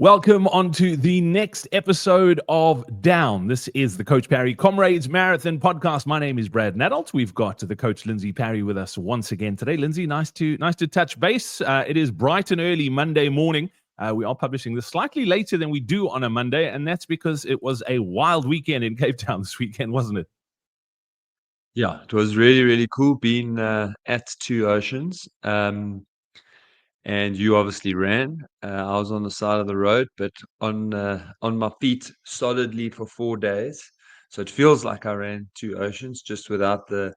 Welcome on to the next episode of Down. This is the Coach Parry Comrades Marathon Podcast. My name is Brad Nadalt. We've got the Coach Lindsay Parry with us once again today. Lindsay, nice to touch base. It is bright and early Monday morning. We are publishing this slightly later than we do on a Monday, and that's because it was a wild weekend in Cape Town this weekend, wasn't it? Yeah, it was really, really cool being at Two Oceans. And you obviously ran. I was on the side of the road, but on my feet solidly for 4 days. So it feels like I ran Two Oceans just without the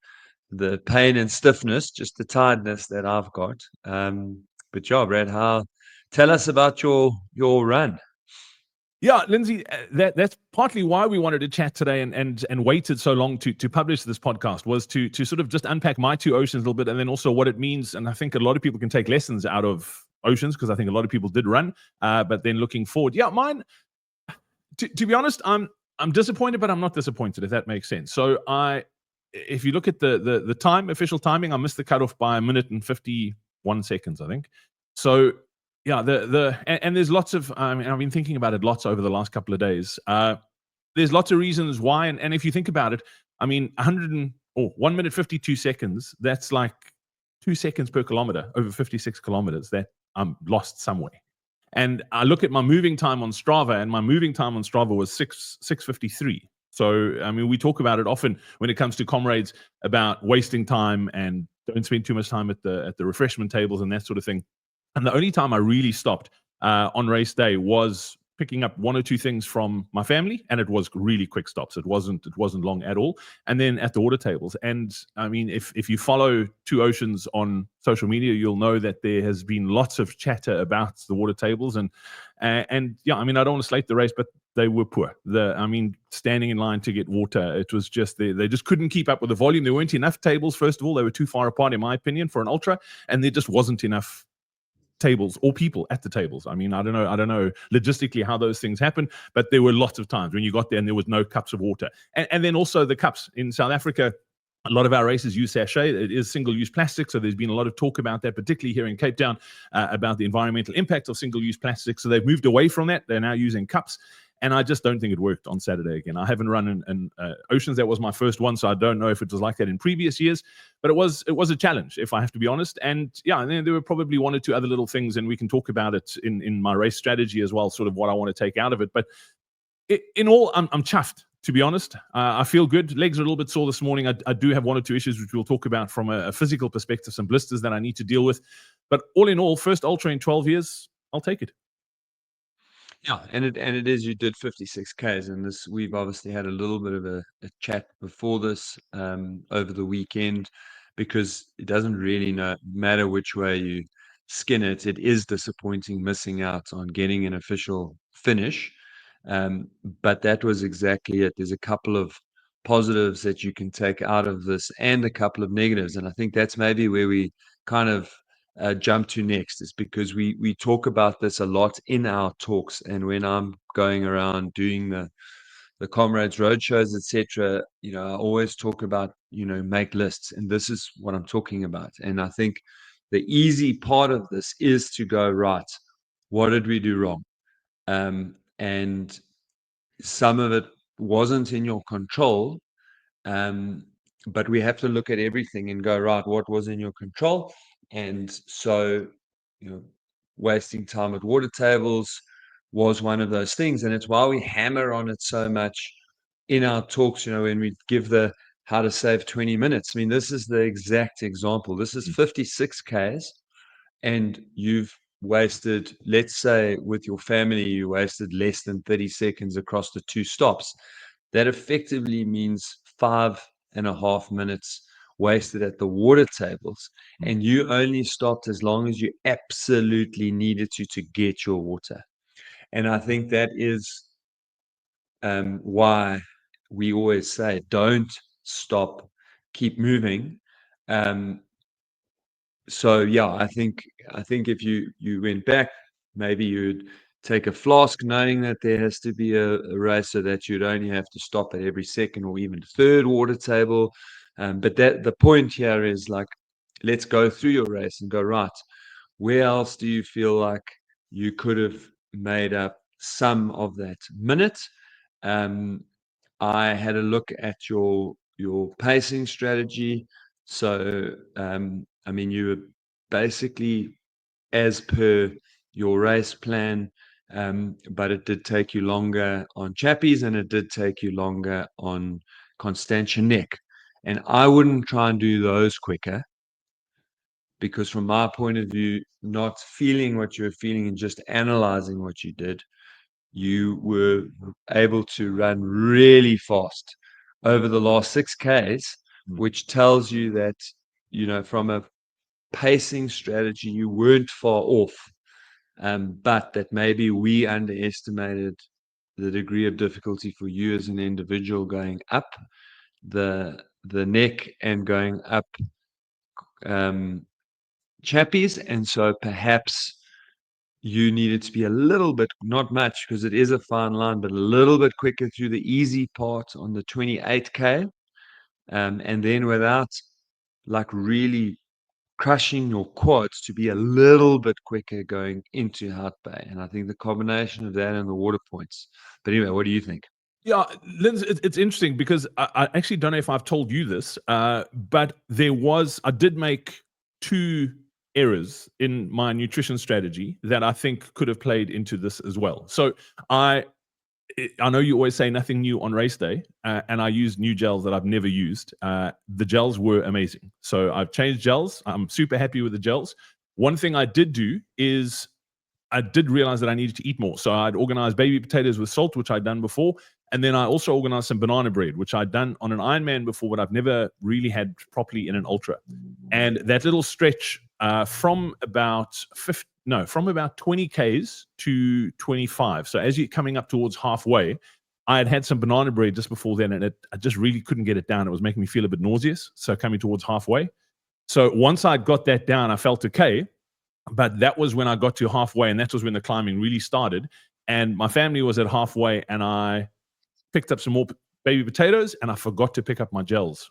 pain and stiffness, just the tiredness that I've got. But yeah, Brad, tell us about your run. Yeah, Lindsay, that's partly why we wanted to chat today and waited so long to publish this podcast, was to sort of just unpack my Two Oceans a little bit, and then also what it means. And I think a lot of people can take lessons out of Oceans, because I think a lot of people did run. But then looking forward, yeah, mine. To be honest, I'm disappointed, but I'm not disappointed, if that makes sense. So if you look at the time, official timing, I missed the cutoff by 1 minute and 51 seconds, I think. So yeah, and there's lots of, I mean, I've been thinking about it lots over the last couple of days. There's lots of reasons why, and if you think about it, I mean, 1 minute 52 seconds, that's like 2 seconds per kilometer over 56 kilometers that I'm lost somewhere. And I look at my moving time on Strava, and my moving time on Strava was 6:53. So, I mean, we talk about it often when it comes to Comrades about wasting time and don't spend too much time at the refreshment tables and that sort of thing. And the only time I really stopped on race day was picking up one or two things from my family, and it was really quick stops. It wasn't long at all. And then at the water tables. And I mean, if you follow Two Oceans on social media, you'll know that there has been lots of chatter about the water tables. And yeah, I mean, I don't want to slate the race, but they were poor. I mean, standing in line to get water, it was just they just couldn't keep up with the volume. There weren't enough tables. First of all, they were too far apart, in my opinion, for an ultra, and there just wasn't enough tables or people at the tables. I mean, I don't know logistically how those things happen, but there were lots of times when you got there and there was no cups of water. And then also the cups in South Africa, a lot of our races use sachet. It is single-use plastic, so there's been a lot of talk about that, particularly here in Cape Town, about the environmental impact of single-use plastic. So they've moved away from that. They're now using cups. And I just don't think it worked on Saturday again. I haven't run in Oceans. That was my first one, so I don't know if it was like that in previous years. But it was a challenge, if I have to be honest. And yeah, and then there were probably one or two other little things, and we can talk about it in my race strategy as well, sort of what I want to take out of it. But in all, I'm chuffed, to be honest. I feel good. Legs are a little bit sore this morning. I do have one or two issues, which we'll talk about from a physical perspective, some blisters that I need to deal with. But all in all, first ultra in 12 years, I'll take it. Yeah, and it is, you did 56 Ks, and this, we've obviously had a little bit of a chat before this over the weekend, because it doesn't really matter which way you skin it. It is disappointing missing out on getting an official finish, but that was exactly it. There's a couple of positives that you can take out of this and a couple of negatives, and I think that's maybe where we kind of jump to next, is because we talk about this a lot in our talks, and when I'm going around doing the Comrades roadshows, etc., I always talk about, make lists, and this is what I'm talking about. And I think the easy part of this is to go, right, what did we do wrong? And some of it wasn't in your control, but we have to look at everything and go, right, what was in your control? And so, wasting time at water tables was one of those things. And it's why we hammer on it so much in our talks, when we give the how to save 20 minutes. I mean, this is the exact example. This is 56 Ks, and you've wasted, let's say with your family, you wasted less than 30 seconds across the two stops. That effectively means 5.5 minutes wasted at the water tables, and you only stopped as long as you absolutely needed to get your water. And I think that is why we always say, don't stop, keep moving. So yeah, I think if you went back, maybe you'd take a flask, knowing that there has to be a race, so that you'd only have to stop at every second or even third water table. But that the point here is, like, let's go through your race and go, right, where else do you feel like you could have made up some of that minute. I had a look at your pacing strategy. So I mean, you were basically as per your race plan, but it did take you longer on Chappies and it did take you longer on Constantia Neck. And I wouldn't try and do those quicker, because from my point of view, not feeling what you were feeling and just analyzing what you did, you were able to run really fast over the last 6Ks, which tells you that, from a pacing strategy, you weren't far off, but that maybe we underestimated the degree of difficulty for you as an individual going up the neck and going up Chappies. And so perhaps you needed to be a little bit, not much because it is a fine line, but a little bit quicker through the easy part on the 28K. And then without like really crushing your quads, to be a little bit quicker going into Hout Bay. And I think the combination of that and the water points. But anyway, what do you think? Yeah, Linz, it's interesting because I actually don't know if I've told you this, but I did make 2 errors in my nutrition strategy that I think could have played into this as well. So I know you always say nothing new on race day, and I used new gels that I've never used. The gels were amazing. So I've changed gels. I'm super happy with the gels. One thing I did do is I did realize that I needed to eat more. So I'd organized baby potatoes with salt, which I'd done before. And then I also organized some banana bread, which I'd done on an Ironman before, but I've never really had properly in an ultra. And that little stretch from about 20 Ks to 25. So as you're coming up towards halfway, I had some banana bread just before then, and I just really couldn't get it down. It was making me feel a bit nauseous. So coming towards halfway. So once I'd got that down, I felt okay. But that was when I got to halfway, and that was when the climbing really started. And my family was at halfway, and I picked up some more baby potatoes, and I forgot to pick up my gels.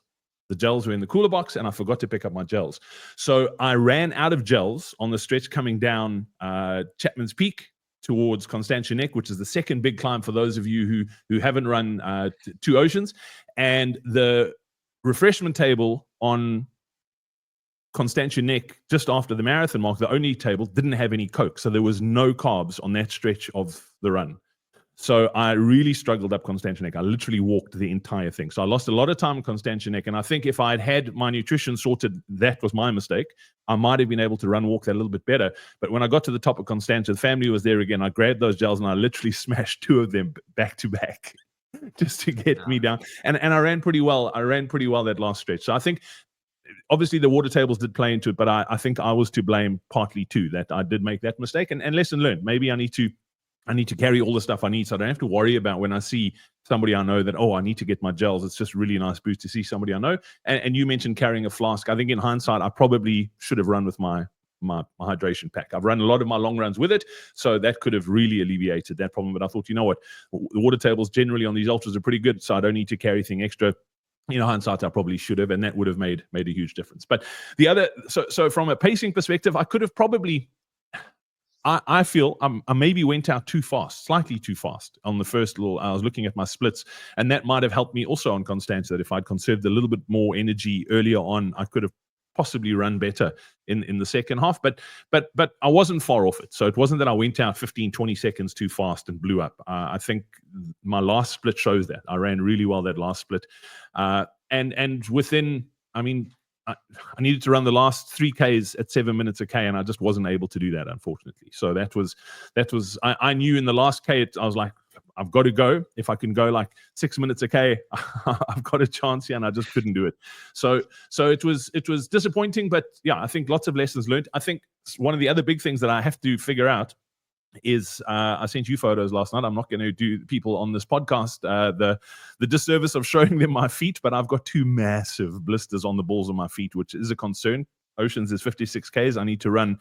The gels were in the cooler box, and I forgot to pick up my gels. So I ran out of gels on the stretch coming down Chapman's Peak towards Constantia Neck, which is the second big climb for those of you who haven't run 2 Oceans. And the refreshment table on Constantia Neck, just after the marathon mark, the only table didn't have any Coke. So there was no carbs on that stretch of the run. So I really struggled up Constantia Neck. I literally walked the entire thing. So I lost a lot of time on Constantia Neck. And I think if I'd had my nutrition sorted, that was my mistake. I might have been able to walk that a little bit better. But when I got to the top of Constantia, the family was there again. I grabbed those gels and I literally smashed 2 of them back to back just to get me down. And I ran pretty well. I ran pretty well that last stretch. So I think obviously the water tables did play into it, but I think I was to blame partly too, that I did make that mistake. And lesson learned. Maybe I need to carry all the stuff I need, so I don't have to worry about when I see somebody I know that, I need to get my gels. It's just really nice boost to see somebody I know. And you mentioned carrying a flask. I think in hindsight, I probably should have run with my hydration pack. I've run a lot of my long runs with it, so that could have really alleviated that problem. But I thought, you know what, the water tables generally on these ultras are pretty good, so I don't need to carry anything extra. Hindsight, I probably should have, and that would have made a huge difference. But the other, so from a pacing perspective, I could have probably, I feel I maybe went out too fast, slightly too fast on the first little. I was looking at my splits, and that might have helped me also on Constantia. That if I'd conserved a little bit more energy earlier on, I could have possibly run better in the second half. But I wasn't far off it. So it wasn't that I went out 15, 20 seconds too fast and blew up. I think my last split shows that. I ran really well that last split. And within, I needed to run the last 3Ks at 7 minutes a K, and I just wasn't able to do that, unfortunately. So that was. I knew in the last K, I was like, I've got to go. If I can go like 6 minutes a K, I've got a chance here, and I just couldn't do it. So it was disappointing, but yeah, I think lots of lessons learned. I think one of the other big things that I have to figure out is I sent you photos last night. I'm not going to do people on this podcast the disservice of showing them my feet, but I've got 2 massive blisters on the balls of my feet, which is a concern. Oceans is 56 Ks. I need to run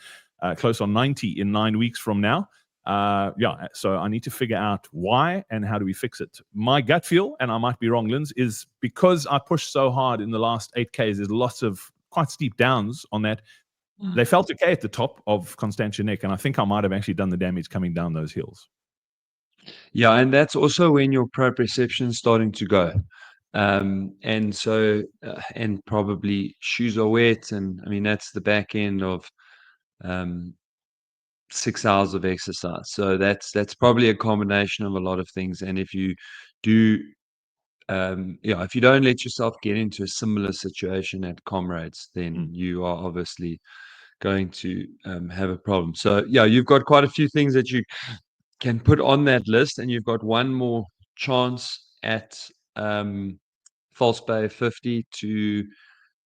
close on 90 in 9 weeks from now. So I need to figure out why and how do we fix it. My gut feel, and I might be wrong, Linz, is because I pushed so hard in the last 8Ks, there's lots of quite steep downs on that. they felt okay at the top of Constantia Neck, and I think I might have actually done the damage coming down those hills. Yeah, and that's also when your proprioception is starting to go. And so, and probably shoes are wet. And I mean, that's the back end of 6 hours of exercise. So that's probably a combination of a lot of things. And if you do, if you don't let yourself get into a similar situation at Comrades, then you are obviously going to have a problem. So yeah, you've got quite a few things that you can put on that list, and you've got one more chance at False Bay 50 to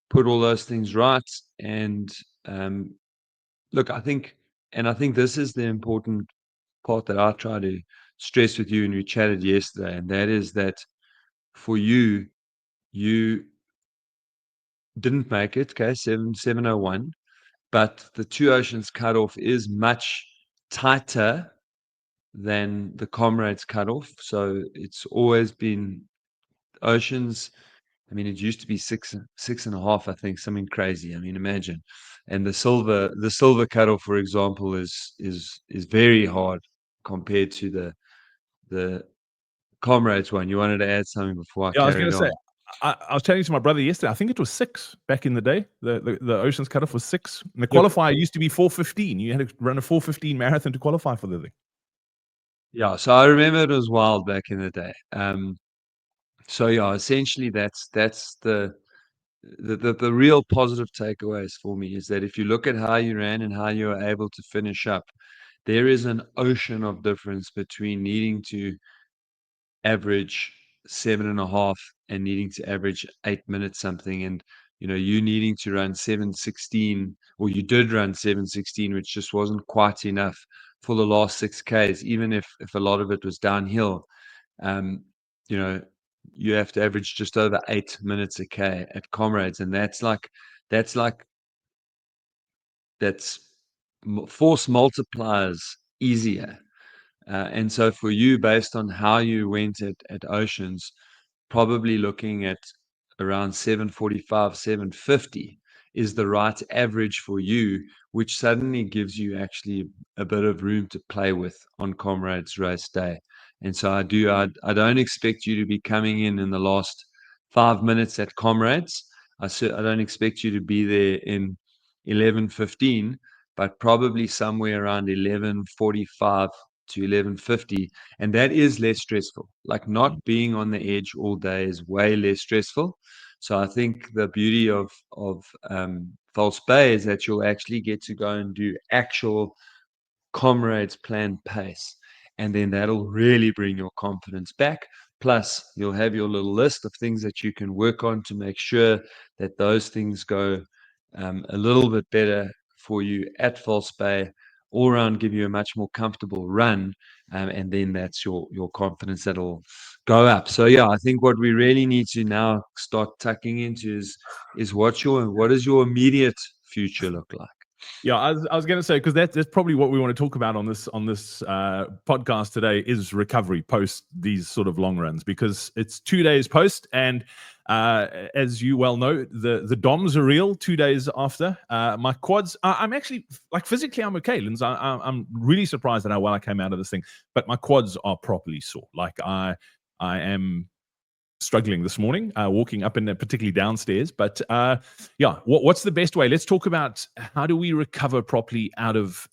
put all those things right. And look, I think this is the important part that I try to stress with you, and we chatted yesterday, and that is that for you, you didn't make it, okay, 701, but the Two Oceans cutoff is much tighter than the Comrades cutoff. So it's always been Oceans. I mean, it used to be 6.5, I think, something crazy. I mean, imagine. And the silver cutoff, for example, is very hard compared to the Comrades one. You wanted to add something before I Yeah, I was going carried to say, on? I was chatting to my brother yesterday. I think it was 6 back in the day. The Oceans cutoff was 6. And the Yep. qualifier used to be 4:15. You had to run a 4:15 marathon to qualify for the thing. Yeah, so I remember it was wild back in the day. So yeah, essentially that's the real positive takeaways for me is that if you look at how you ran and how you were able to finish up, there is an ocean of difference between needing to average 7.5 and needing to average 8 minutes something. And you needing to run 7:16, or you did run 7:16, which just wasn't quite enough for the last 6Ks, even if a lot of it was downhill. um, you know, you have to average just over 8 minutes a K at Comrades, and that's force multipliers easier. And so for you, based on how you went at Oceans, probably looking at around 7:45, 7:50 is the right average for you, which suddenly gives you actually a bit of room to play with on Comrades race day. And so I don't expect you to be coming in the last 5 minutes at Comrades. I don't expect you to be there in 11:15, but probably somewhere around 11:45 to 11:50, and that is less stressful. Like, not being on the edge all day is way less stressful. So I think the beauty of False Bay is that you'll actually get to go and do actual Comrades planned pace, and then that'll really bring your confidence back. Plus, you'll have your little list of things that you can work on to make sure that those things go a little bit better for you at False Bay, all around give you a much more comfortable run, and then that's your confidence that'll go up. So yeah, I think what we really need to now start tucking into is what does your immediate future look like? Yeah, I was going to say, because that's probably what we want to talk about on this podcast today is recovery post these sort of long runs, because it's 2 days post, and as you well know, the DOMs are real 2 days after. My quads, I'm actually, like, physically I'm okay, Linz. I'm really surprised at how well I came out of this thing, but my quads are properly sore. Like, I am struggling this morning, walking up and particularly downstairs. But yeah, what's the best way? Let's talk about how do we recover properly out of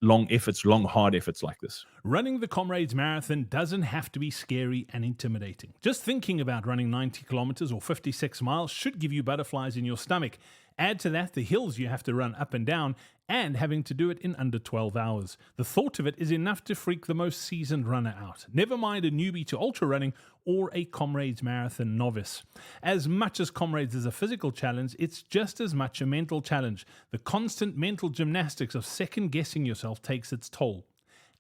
long efforts, long, hard efforts like this. Running the Comrades Marathon doesn't have to be scary and intimidating. Just thinking about running 90 kilometers or 56 miles should give you butterflies in your stomach. Add to that the hills you have to run up and down, and having to do it in under 12 hours. The thought of it is enough to freak the most seasoned runner out. Never mind a newbie to ultra running or a Comrades Marathon novice. As much as Comrades is a physical challenge, it's just as much a mental challenge. The constant mental gymnastics of second guessing yourself takes its toll.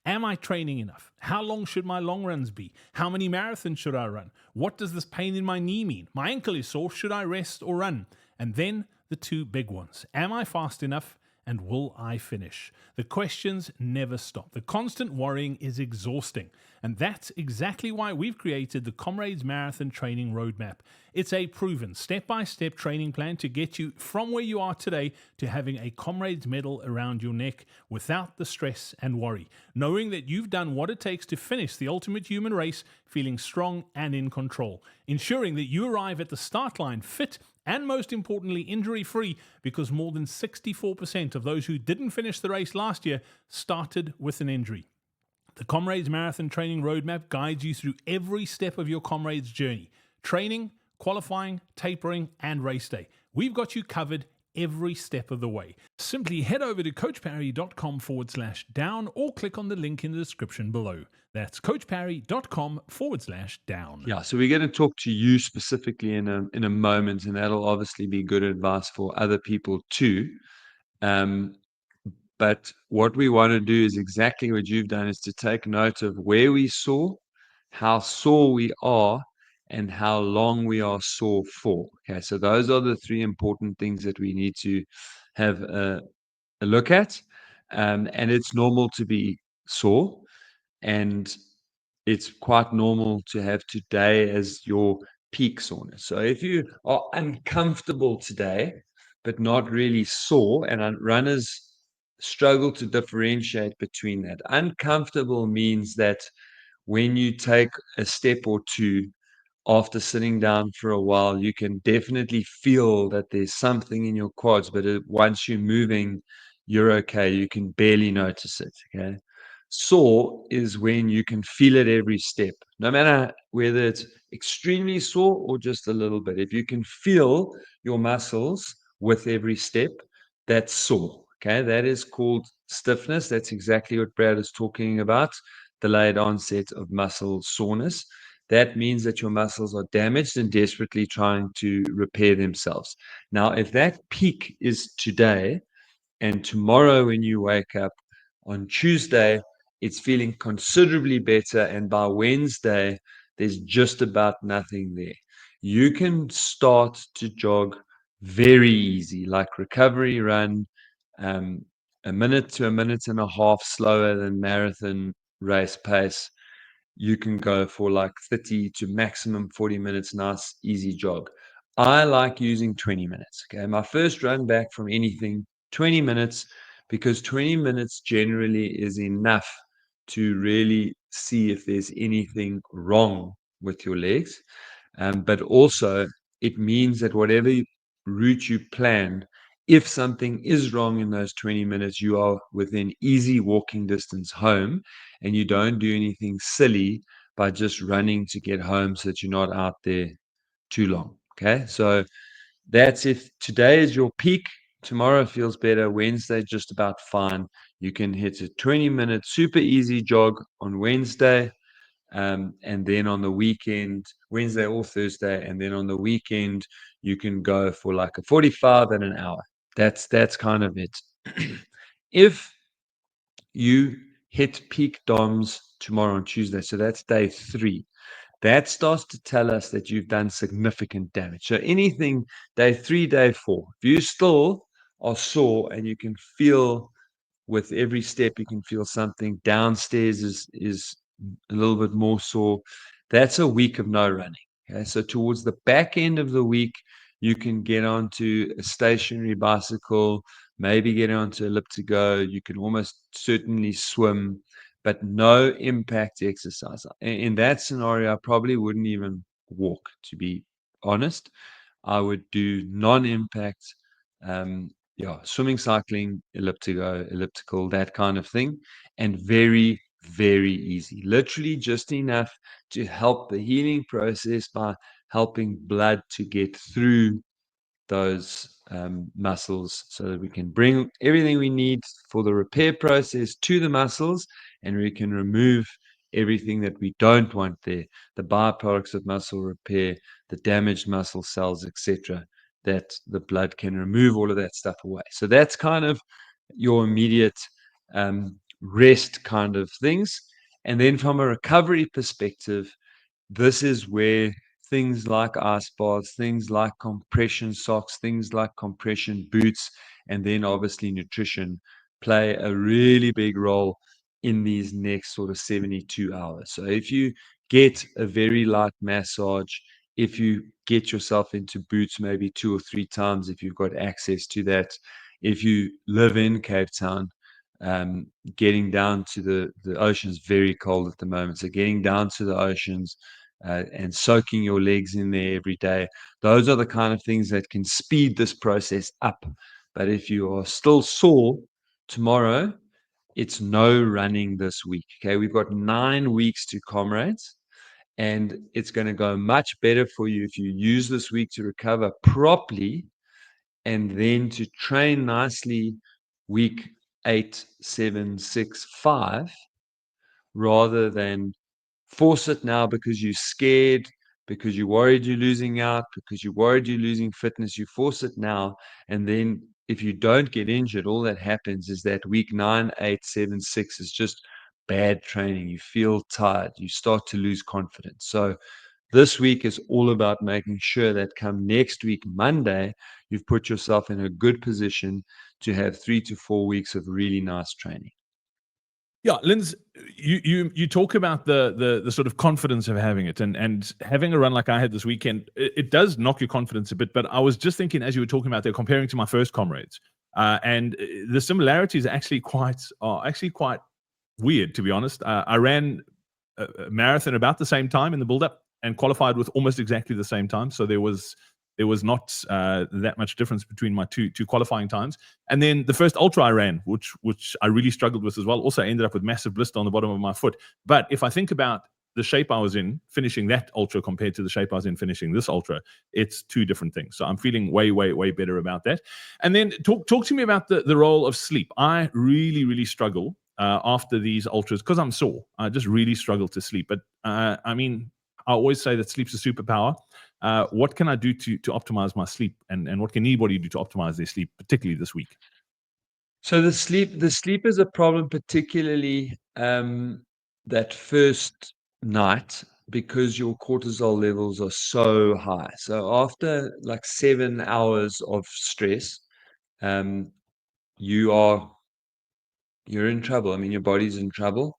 Am I training enough? How long should my long runs be? How many marathons should I run? What does this pain in my knee mean? My ankle is sore. Should I rest or run? And then the two big ones. Am I fast enough? And will I finish? The questions never stop. The constant worrying is exhausting. And that's exactly why we've created the Comrades Marathon Training Roadmap. It's a proven step-by-step training plan to get you from where you are today to having a Comrades medal around your neck without the stress and worry, knowing that you've done what it takes to finish the ultimate human race feeling strong and in control, ensuring that you arrive at the start line fit and most importantly, injury-free, because more than 64% of those who didn't finish the race last year started with an injury. The Comrades Marathon Training Roadmap guides you through every step of your Comrades journey: training, qualifying, tapering, and race day. We've got you covered every step of the way. Simply head over to coachparry.com/down or click on the link in the description below. That's coachparry.com/down. Yeah, so we're going to talk to you specifically in a moment, and that'll obviously be good advice for other people too. But what we want to do is exactly what you've done, is to take note of where we saw, how sore we are, and how long we are sore for. Okay, so those are the three important things that we need to have a look at. And it's normal to be sore, and it's quite normal to have today as your peak soreness. So if you are uncomfortable today, but not really sore, and runners struggle to differentiate between that. Uncomfortable means that when you take a step or two after sitting down for a while, you can definitely feel that there's something in your quads, but once you're moving, you're okay. You can barely notice it. Okay. Sore is when you can feel it every step, no matter whether it's extremely sore or just a little bit. If you can feel your muscles with every step, that's sore. Okay. That is called stiffness. That's exactly what Brad is talking about: delayed onset of muscle soreness. That means that your muscles are damaged and desperately trying to repair themselves. Now, if that peak is today, and tomorrow when you wake up on Tuesday, it's feeling considerably better, and by Wednesday, there's just about nothing there, you can start to jog very easy, like recovery run, a minute to a minute and a half slower than marathon race pace. You can go for like 30 to maximum 40 minutes, nice, easy jog. I like using 20 minutes. Okay. My first run back from anything, 20 minutes, because 20 minutes generally is enough to really see if there's anything wrong with your legs. But also, it means that whatever route you plan, if something is wrong in those 20 minutes, you are within easy walking distance home, and you don't do anything silly by just running to get home so that you're not out there too long. Okay. So that's if today is your peak, tomorrow feels better, Wednesday just about fine. You can hit a 20-minute super easy jog on Wednesday. And then on the weekend, Wednesday or Thursday, and then on the weekend, you can go for like a 45 and an hour. That's kind of it. If you hit peak DOMs tomorrow on Tuesday, so that's day 3, that starts to tell us that you've done significant damage. So anything day 3, day 4, if you still are sore and you can feel with every step, you can feel something downstairs is a little bit more sore, that's a week of no running. Okay, so towards the back end of the week, you can get onto a stationary bicycle, maybe get onto elliptigo. You can almost certainly swim, but no impact exercise. In that scenario, I probably wouldn't even walk, to be honest. I would do non-impact, swimming, cycling, elliptical, that kind of thing, and very, very easy. Literally just enough to help the healing process by helping blood to get through those muscles, so that we can bring everything we need for the repair process to the muscles, and we can remove everything that we don't want there, the byproducts of muscle repair, the damaged muscle cells, etc., that the blood can remove all of that stuff away. So that's kind of your immediate rest kind of things. And then from a recovery perspective, this is where things like ice baths, things like compression socks, things like compression boots, and then obviously nutrition play a really big role in these next sort of 72 hours. So if you get a very light massage, if you get yourself into boots maybe 2 or 3 times, if you've got access to that, if you live in Cape Town, getting down to the ocean's very cold at the moment. So getting down to the oceans and soaking your legs in there every day, those are the kind of things that can speed this process up. But if you are still sore tomorrow, it's no running this week. Okay, we've got 9 weeks to Comrades, and it's going to go much better for you if you use this week to recover properly and then to train nicely week 8, 7, 6, 5, rather than force it now because you're scared, because you're worried you're losing out, because you're worried you're losing fitness. You force it now, and then if you don't get injured, all that happens is that week 9, 8, 7, 6 is just bad training. You feel tired, you start to lose confidence. So this week is all about making sure that come next week, Monday, you've put yourself in a good position to have 3 to 4 weeks of really nice training. Yeah, Linz, you talk about the sort of confidence of having it, and having a run like I had this weekend, it does knock your confidence a bit. But I was just thinking, as you were talking about there, comparing to my first Comrades, and the similarities are actually quite weird, to be honest. I ran a marathon about the same time in the build-up and qualified with almost exactly the same time. So there was not that much difference between my two qualifying times. And then the first ultra I ran, which I really struggled with as well, also ended up with massive blister on the bottom of my foot. But if I think about the shape I was in finishing that ultra compared to the shape I was in finishing this ultra, it's two different things. So I'm feeling way better about that. And then talk to me about the role of sleep. I really struggle after these ultras because I'm sore. I just really struggle to sleep. But I mean, I always say that sleep's a superpower. What can I do to optimize my sleep, and what can anybody do to optimize their sleep, particularly this week? So the sleep is a problem, particularly that first night, because your cortisol levels are so high. So after like 7 hours of stress, um, you're in trouble. I mean, your body's in trouble.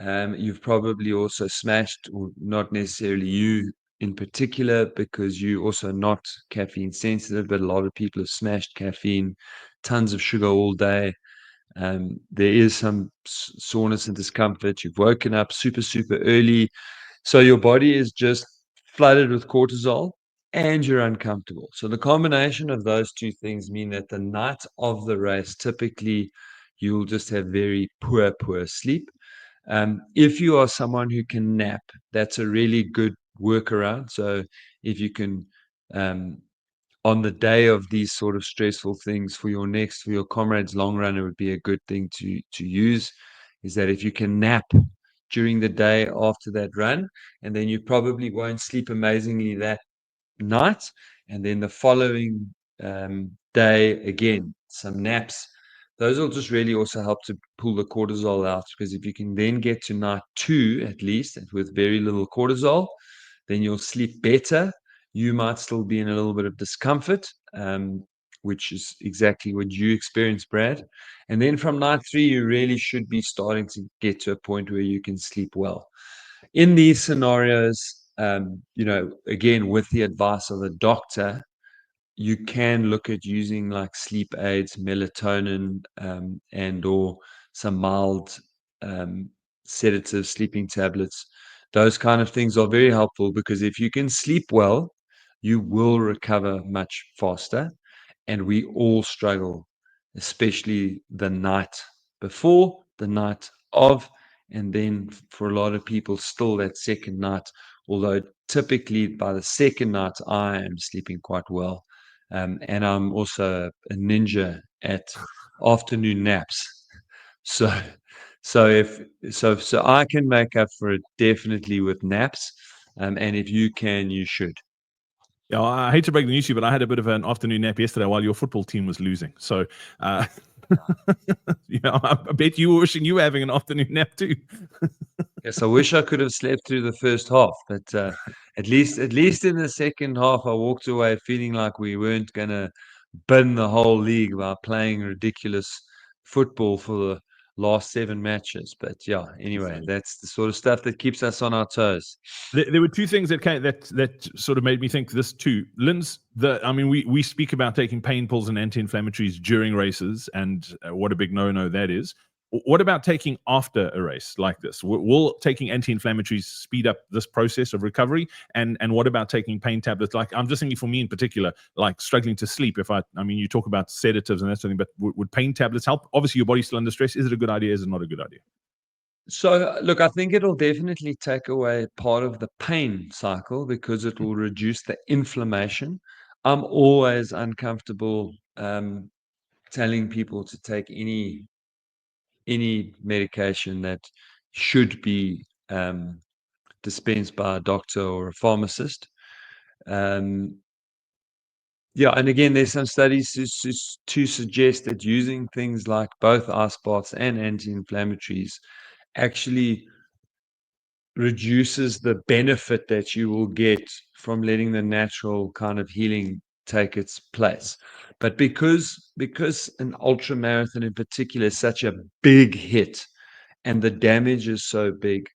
You've probably also smashed, or not necessarily you in particular, because you also not caffeine sensitive, but a lot of people have smashed caffeine, tons of sugar all day. There is some soreness and discomfort. You've woken up super early. So your body is just flooded with cortisol and you're uncomfortable. So the combination of those two things mean that the night of the race, typically you'll just have very poor sleep. If you are someone who can nap, that's a really good workaround. So if you can, on the day of these sort of stressful things for your Comrades long run, it would be a good thing to use, is that if you can nap during the day after that run, and then you probably won't sleep amazingly that night, and then the following day again some naps. Those will just really also help to pull the cortisol out, because if you can then get to night 2 at least with very little cortisol, then you'll sleep better. You might still be in a little bit of discomfort, which is exactly what you experienced, Brad. And then from night 3, you really should be starting to get to a point where you can sleep well. In these scenarios, again, with the advice of a doctor, you can look at using like sleep aids, melatonin, and or some mild sedative sleeping tablets. Those kind of things are very helpful, because if you can sleep well, you will recover much faster. And we all struggle, especially the night before, the night of, and then for a lot of people, still that second night. Although typically by the second night, I am sleeping quite well. And I'm also a ninja at afternoon naps. So, so I can make up for it definitely with naps. And if you can, you should. Yeah, I hate to break the news to you, but I had a bit of an afternoon nap yesterday while your football team was losing. So, I bet you were wishing you were having an afternoon nap too. Yes, I wish I could have slept through the first half, but at least in the second half, I walked away feeling like we weren't gonna bin the whole league by playing ridiculous football for the last 7 matches. But yeah, anyway, that's the sort of stuff that keeps us on our toes. There were two things that sort of made me think this too. Linz, I mean, we speak about taking pain pills and anti-inflammatories during races, and what a big no-no that is. What about taking after a race like this? Will taking anti-inflammatories speed up this process of recovery? And what about taking pain tablets? Like, I'm just thinking for me in particular, like struggling to sleep. I mean, you talk about sedatives and that sort of thing, but would pain tablets help? Obviously, your body's still under stress. Is it a good idea? Is it not a good idea? So, look, I think it'll definitely take away part of the pain cycle because it will reduce the inflammation. I'm always uncomfortable telling people to take any medication that should be dispensed by a doctor or a pharmacist. Yeah, and again, there's some studies to suggest that using things like both ice baths and anti-inflammatories actually reduces the benefit that you will get from letting the natural kind of healing take its place. But because an ultra marathon in particular is such a big hit and the damage is so big,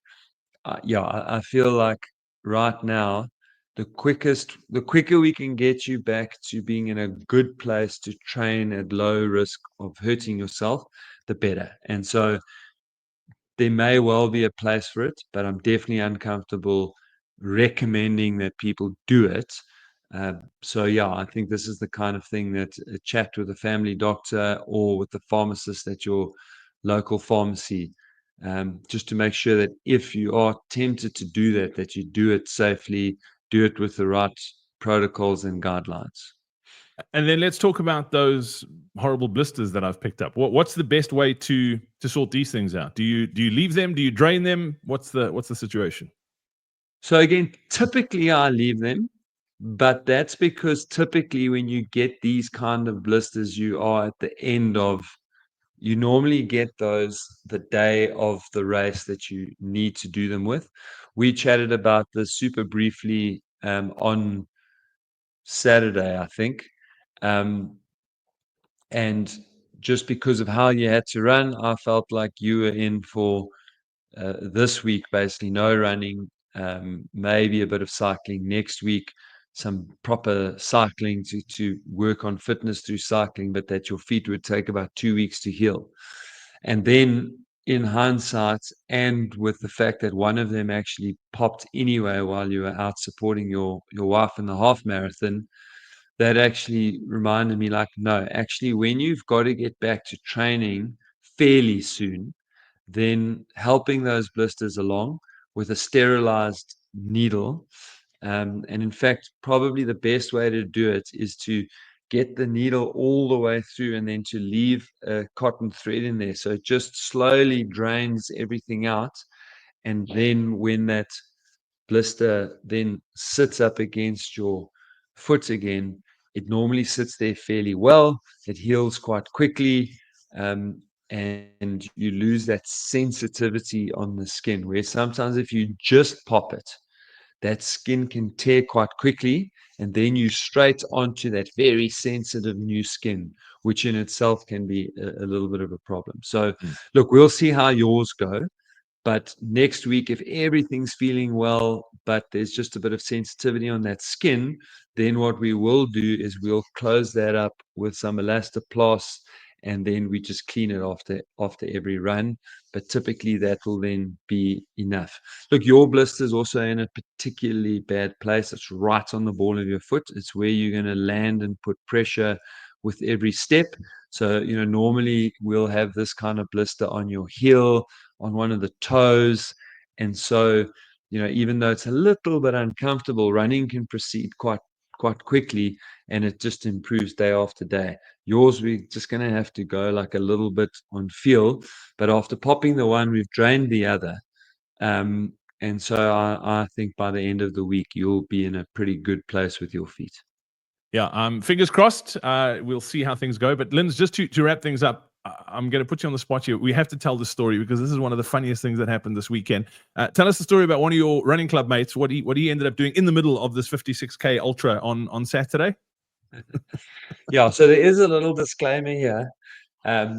I feel like right now the quicker we can get you back to being in a good place to train at low risk of hurting yourself, the better. And so there may well be a place for it, but I'm definitely uncomfortable recommending that people do it. So yeah, I think this is the kind of thing that a chat with a family doctor or with the pharmacist at your local pharmacy, just to make sure that if you are tempted to do that, that you do it safely, do it with the right protocols and guidelines. And then let's talk about those horrible blisters that I've picked up. What's the best way to sort these things out? Do you leave them? Do you drain them? What's the situation? So again, typically I leave them, but that's because typically when you get these kind of blisters, you are at the end of, you normally get those the day of the race that you need to do them with. We chatted about this super briefly on Saturday, I think. And just because of how you had to run, I felt like you were in for this week, basically no running, maybe a bit of cycling next week, some proper cycling to work on fitness through cycling, but that your feet would take about 2 weeks to heal. And then in hindsight, and with the fact that one of them actually popped anyway while you were out supporting your wife in the half marathon, that actually reminded me like, no, actually, when you've got to get back to training fairly soon, then helping those blisters along with a sterilized needle. And in fact, probably the best way to do it is to get the needle all the way through and then to leave a cotton thread in there. So it just slowly drains everything out. And then when that blister then sits up against your foot again, it normally sits there fairly well. It heals quite quickly. And you lose that sensitivity on the skin, where sometimes if you just pop it, that skin can tear quite quickly, and then you straight onto that very sensitive new skin, which in itself can be a little bit of a problem. So, look, we'll see how yours go. But next week, if everything's feeling well, but there's just a bit of sensitivity on that skin, then what we will do is we'll close that up with some elastoplast, and then we just clean it after every run. But typically that will then be enough. Look, your blister is also in a particularly bad place. It's right on the ball of your foot. It's where you're going to land and put pressure with every step. So, normally we'll have this kind of blister on your heel, on one of the toes. And so, even though it's a little bit uncomfortable, running can proceed quite quickly, and it just improves day after day. Yours, we're just going to have to go like a little bit on feel, but after popping the one, we've drained the other. And so I think by the end of the week, you'll be in a pretty good place with your feet. Yeah, fingers crossed. We'll see how things go. But Linz, just to wrap things up, I'm going to put you on the spot here. We have to tell the story because this is one of the funniest things that happened this weekend. Tell us the story about one of your running club mates, what he ended up doing in the middle of this 56K ultra on Saturday. Yeah, so there is a little disclaimer here,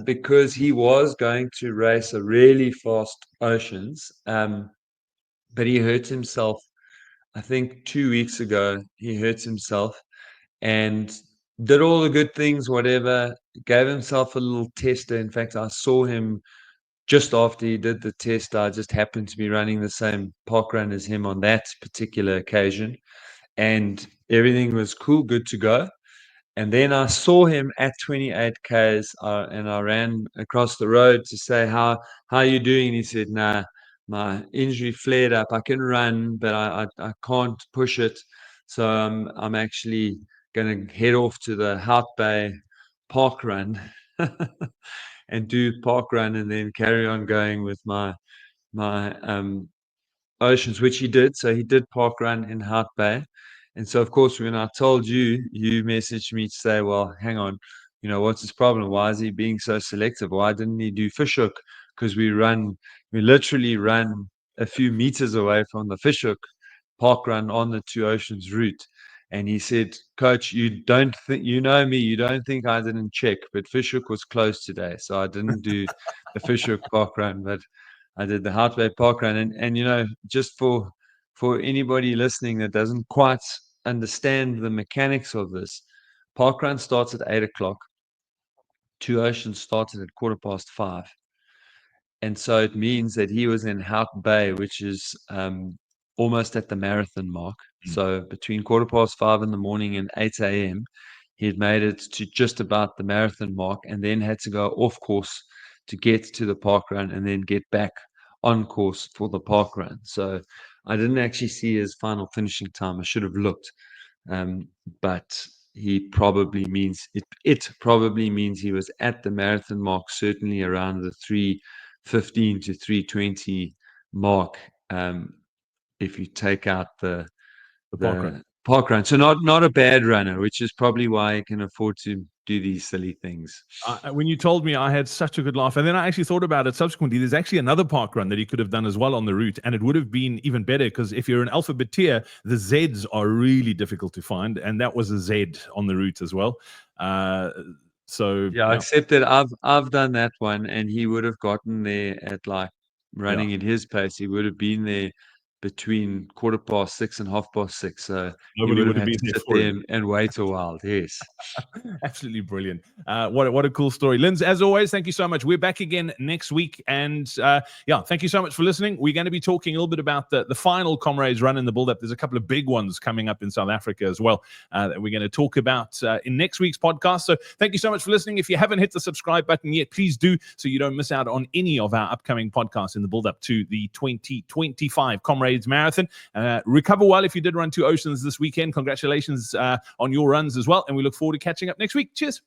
because he was going to race a really fast Oceans, but he hurt himself. I think 2 weeks ago, he hurt himself and did all the good things, whatever, gave himself a little tester. In fact, I saw him just after he did the test. I just happened to be running the same park run as him on that particular occasion, and everything was cool, good to go. And then I saw him at 28 Ks, and I ran across the road to say, how are you doing? And he said, nah, my injury flared up. I can run, but I can't push it. So I'm actually going to head off to the Hout Bay park run and do park run and then carry on going with my Oceans, which he did. So he did park run in Hout Bay. And so, of course, when I told you, you messaged me to say, well, hang on, what's his problem? Why is he being so selective? Why didn't he do Fishhook? Because we literally run a few meters away from the Fishhook park run on the Two Oceans route. And he said, Coach, you don't think, you know me, you don't think I didn't check, but Fishhook was closed today. So I didn't do the Fishhook park run, but I did the Hout Bay park run. And just for anybody listening that doesn't quite understand the mechanics of this, park run starts at 8 o'clock. Two Oceans started at 5:15. And so it means that he was in Hout Bay, which is almost at the marathon mark. So between 5:15 in the morning and 8 a.m., he had made it to just about the marathon mark and then had to go off course to get to the park run and then get back on course for the park run. So I didn't actually see his final finishing time. I should have looked. But he probably means it probably means he was at the marathon mark, certainly around the 3:15 to 3:20 mark. If you take out the park run. So not a bad runner, which is probably why he can afford to do these silly things. When you told me, I had such a good laugh. And then I actually thought about it subsequently. There's actually another park run that he could have done as well on the route. And it would have been even better because if you're an alphabetier, the Zs are really difficult to find. And that was a Z on the route as well. Yeah, except that I've done that one and he would have gotten there at like running at his pace. He would have been there between 6:15 and 6:30. So Nobody he would would have have been to there sit for there him. and wait a while. Yes. Absolutely brilliant. What a cool story. Linz, as always, thank you so much. We're back again next week. And thank you so much for listening. We're going to be talking a little bit about the final Comrades run in the build-up. There's a couple of big ones coming up in South Africa as well that we're going to talk about in next week's podcast. So thank you so much for listening. If you haven't hit the subscribe button yet, please do so you don't miss out on any of our upcoming podcasts in the build-up to the 2025 Comrades Marathon. Recover well if you did run Two Oceans this weekend. Congratulations on your runs as well. And we look forward to catching up next week. Cheers.